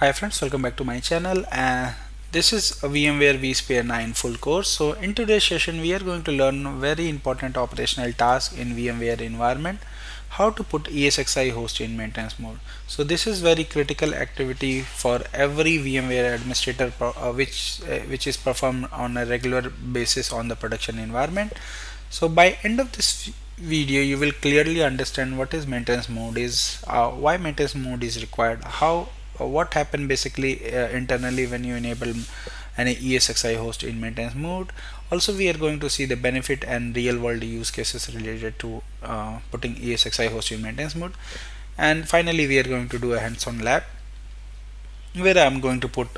Hi friends, welcome back to my channel. This is a VMware vSphere 9 full course. So in today's session we are going to learn very important operational task in VMware environment, how to put ESXi host in maintenance mode. So this is very critical activity for every VMware administrator which is performed on a regular basis on the production environment. So by end of this video you will clearly understand what is maintenance mode is, why maintenance mode is required, how what happened basically internally when you enable any ESXi host in maintenance mode. Also we are going to see the benefit and real world use cases related to putting ESXi host in maintenance mode, and finally we are going to do a hands-on lab where I am going to put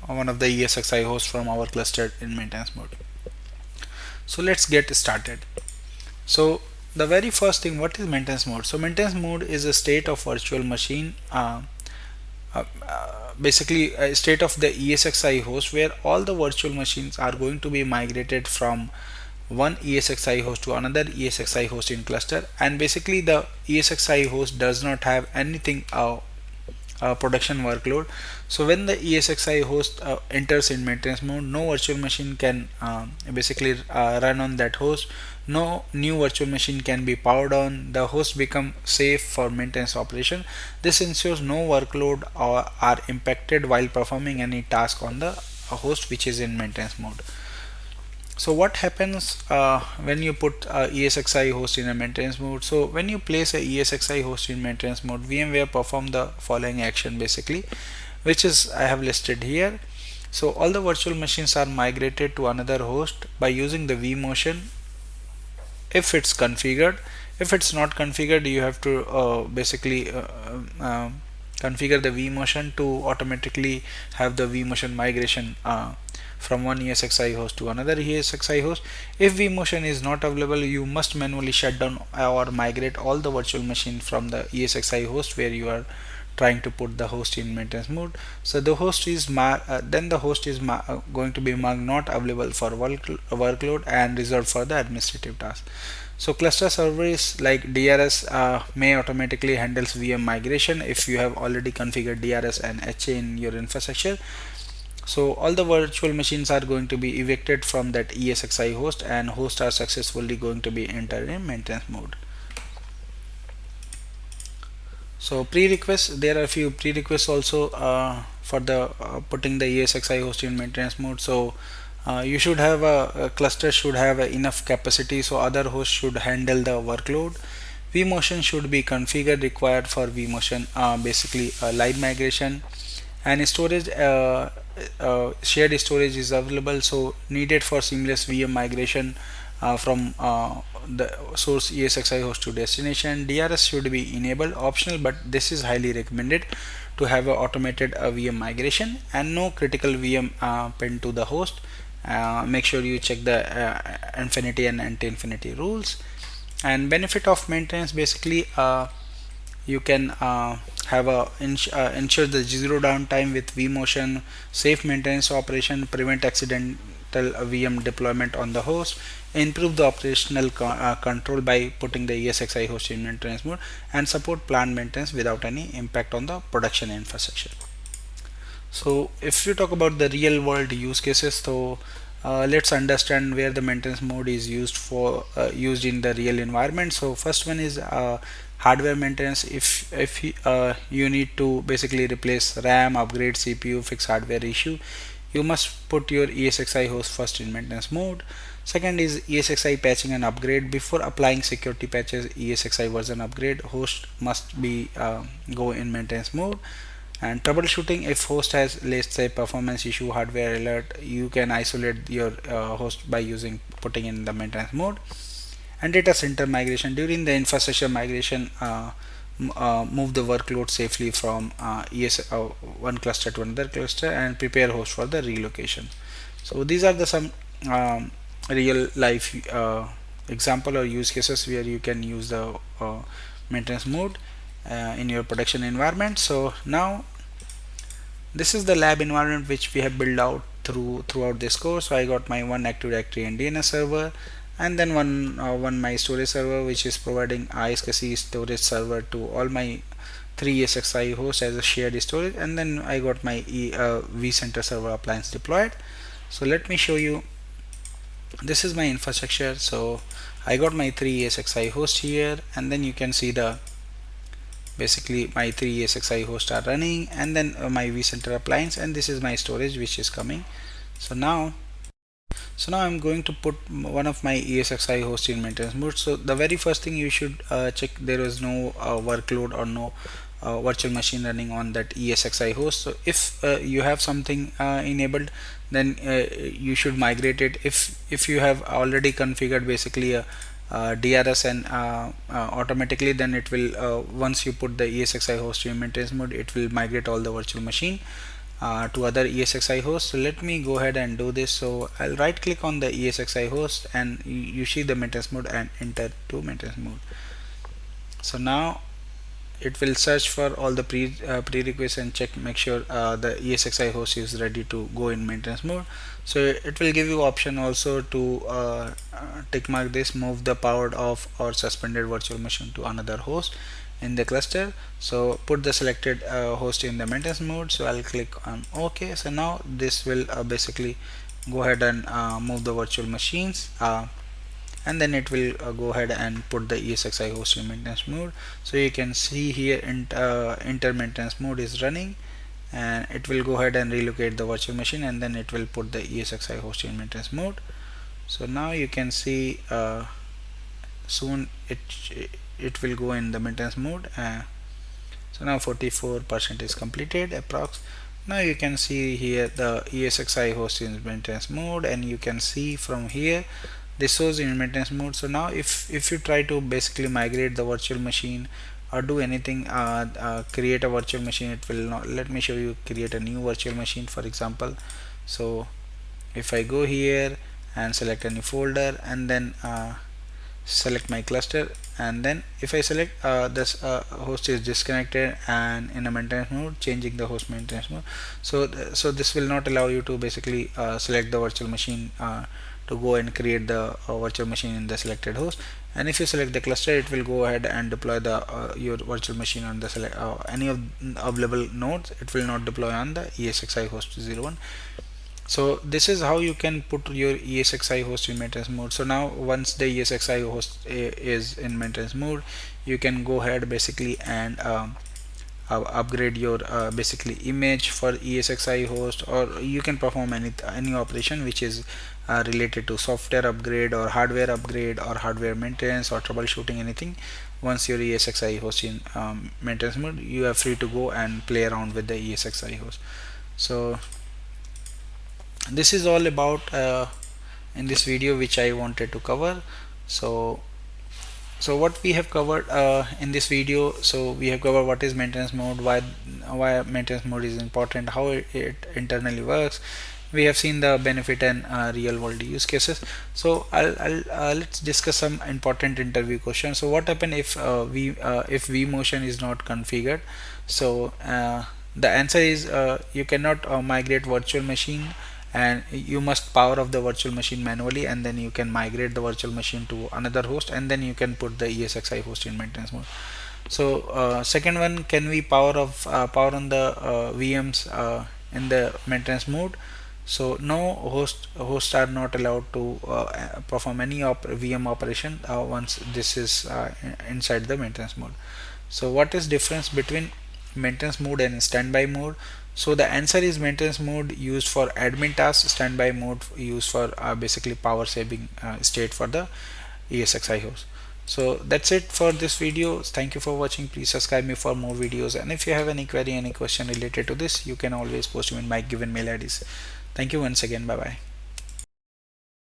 one of the ESXi hosts from our cluster in maintenance mode. So let's get started. So the very first thing, what is maintenance mode? So maintenance mode is a state of virtual machine, basically a state of the ESXi host where all the virtual machines are going to be migrated from one ESXi host to another ESXi host in cluster, and basically the ESXi host does not have anything production workload. So when the ESXi host enters in maintenance mode, no virtual machine can basically run on that host. No new virtual machine can be powered on. The host become safe for maintenance operation. This ensures no workload are impacted while performing any task on the host which is in maintenance mode. So what happens when you put ESXi host in a maintenance mode? So when you place a ESXi host in maintenance mode, VMware perform the following action basically, which is I have listed here. So all the virtual machines are migrated to another host by using the vMotion if it's configured. If it's not configured, you have to basically configure the vMotion to automatically have the vMotion migration from one ESXi host to another ESXi host. If vMotion is not available, you must manually shut down or migrate all the virtual machine from the ESXi host where you are trying to put the host in maintenance mode. So the host is then the host is going to be marked not available for workload and reserved for the administrative task. So cluster service like DRS may automatically handles VM migration if you have already configured DRS and HA in your infrastructure. So all the virtual machines are going to be evicted from that ESXi host, and hosts are successfully going to be entered in maintenance mode. So prerequisites, there are a few prerequisites also for the putting the ESXi host in maintenance mode. So you should have a cluster should have enough capacity, so other hosts should handle the workload. vMotion should be configured required for vMotion basically live migration, and storage shared storage is available, so needed for seamless VM migration from the source ESXi host to destination. DRS should be enabled, optional, but this is highly recommended to have a automated VM migration, and no critical VM pinned to the host. Make sure you check the infinity and anti-infinity rules. And benefit of maintenance, basically you can have a ensure the zero downtime with vMotion, safe maintenance operation, prevent accidental VM deployment on the host, improve the operational control by putting the ESXi host in maintenance mode, and support planned maintenance without any impact on the production infrastructure. So if you talk about the real world use cases, so let's understand where the maintenance mode is used in the real environment. So first one is hardware maintenance. If you need to basically replace RAM, upgrade CPU, fix hardware issue, you must put your ESXi host first in maintenance mode. Second is ESXi patching and upgrade. Before applying security patches, ESXi version upgrade, host must be go in maintenance mode. And troubleshooting, if host has, let's say, performance issue, hardware alert, you can isolate your host by putting in the maintenance mode. And data center migration, during the infrastructure migration, move the workload safely from one cluster to another cluster, and prepare host for the relocation. So these are the some real life example or use cases where you can use the maintenance mode in your production environment. So now this is the lab environment which we have built out throughout this course. So I got my one Active Directory and DNS server, and then one my storage server which is providing ESXi storage server to all my 3 ESXi host as a shared storage, and then I got my vCenter server appliance deployed. So let me show you. This is my infrastructure. So I got my 3 ESXi host here, and then you can see the basically my 3 ESXi hosts are running, and then my vCenter appliance, and this is my storage which is coming. So now I'm going to put one of my ESXi host in maintenance mode. So the very first thing you should check there is no workload or no virtual machine running on that ESXi host. So if you have something enabled, then you should migrate it. If you have already configured basically a DRS and automatically, then it will once you put the ESXi host in maintenance mode, it will migrate all the virtual machine to other ESXi hosts. So let me go ahead and do this. So I'll right click on the ESXi host, and you see the maintenance mode, and enter to maintenance mode. So now it will search for all the prerequisites and check, make sure the ESXi host is ready to go in maintenance mode. So it will give you option also to tick mark this, move the powered off or suspended virtual machine to another host in the cluster. So put the selected host in the maintenance mode. So I'll click on OK. So now this will basically go ahead and move the virtual machines, and then it will go ahead and put the ESXi host in maintenance mode. So you can see here enter maintenance mode is running, and it will go ahead and relocate the virtual machine, and then it will put the ESXi host in maintenance mode. So now you can see soon it will go in the maintenance mode. So now 44% is completed approx. Now you can see here the ESXi host in maintenance mode, and you can see from here this shows in maintenance mode. So now if you try to basically migrate the virtual machine or do anything, create a virtual machine, it will not. Let me show you. Create a new virtual machine, for example. So if I go here and select a new folder, and then select my cluster, and then if I select this host is disconnected and in a maintenance mode, changing the host maintenance mode. So this will not allow you to basically select the virtual machine to go and create the virtual machine in the selected host. And if you select the cluster, it will go ahead and deploy the your virtual machine on the any of available nodes. It will not deploy on the ESXi host 01. So this is how you can put your ESXi host in maintenance mode. So now once the ESXi host is in maintenance mode, you can go ahead basically and upgrade your basically image for ESXi host, or you can perform any operation which is related to software upgrade or hardware maintenance or troubleshooting anything. Once your ESXi host in maintenance mode, you are free to go and play around with the ESXi host. So this is all about in this video which I wanted to cover. So what we have covered in this video, so we have covered what is maintenance mode, why maintenance mode is important, how it internally works. We have seen the benefit and real world use cases. So let's discuss some important interview questions. So what happen if vMotion is not configured? So the answer is you cannot migrate virtual machine, and you must power off the virtual machine manually, and then you can migrate the virtual machine to another host, and then you can put the ESXi host in maintenance mode. So second one, can we power on the VMs in the maintenance mode? So no, hosts are not allowed to perform any VM operation once this is inside the maintenance mode. So what is difference between maintenance mode and standby mode? So the answer is maintenance mode used for admin tasks, standby mode used for basically power saving state for the ESXi host. So that's it for this video. Thank you for watching. Please subscribe me for more videos, and if you have any query, any question related to this, you can always post them in my given mail IDs. Thank you once again. Bye bye.